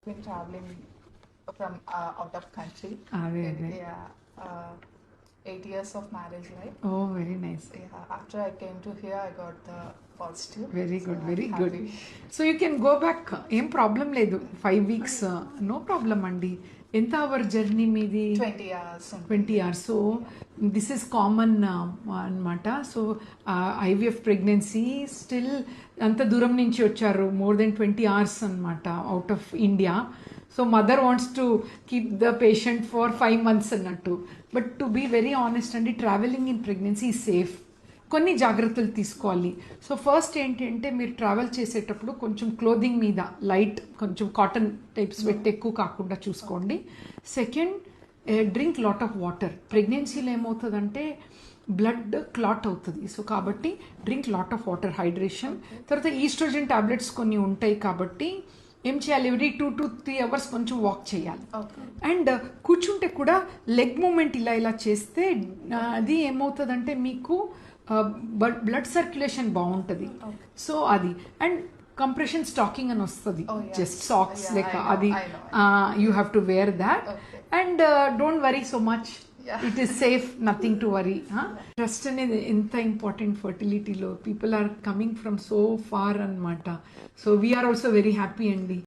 been traveling from out of country. అదే Yeah. 8 years of marriage life. Oh very nice. Yeah. After I came to here, I got the positive. Very So good, I'm very good. happy. So you can go back, ఏం problem లేదు. 5 weeks no problem అండి. ఎంత hour journey మీది? 20 hours. 20 hours. So this is common అనమాట. So IVF pregnancy still అంత దూరం నుంచి వచ్చారు, మోర్ దెన్ 20 hours అనమాట, out of India. So mother wants to keep the patient for 5 months అన్నట్టు. But to be very honest అండి, travelling in pregnancy safe. కొన్ని జాగ్రత్తలు తీసుకోవాలి. సో ఫస్ట్ ఏంటంటే మీరు ట్రావెల్ చేసేటప్పుడు కొంచెం క్లోదింగ్ మీద లైట్, కొంచెం కాటన్ టైప్ స్వెట్ ఎక్కువ కాకుండా చూసుకోండి. Second, drink lot of water. ప్రెగ్నెన్సీలో ఏమవుతుందంటే బ్లడ్ క్లాట్ అవుతుంది. సో కాబట్టి drink lot of water, hydration. తర్వాత ఈస్ట్రోజన్ టాబ్లెట్స్ కొన్ని ఉంటాయి కాబట్టి ఏం చేయాలి, ఎవ్రీ 2 to 3 hours కొంచెం వాక్ చేయాలి. అండ్ కూర్చుంటే కూడా లెగ్ మూమెంట్ ఇలా ఇలా చేస్తే అది ఏమవుతుందంటే మీకు బ్లడ్ సర్క్యులేషన్ బాగుంటుంది. సో అది. అండ్ కంప్రెషన్ స్టాకింగ్ అని వస్తుంది, జస్ట్ సాక్స్ లెక్క, అది you have to wear that. And don't worry so much, it is safe, nothing to worry. Trust అనేది ఎంత ఇంపార్టెంట్ ఫర్టిలిటీలో. People are coming from so far అనమాట. So we are also very happy అండి.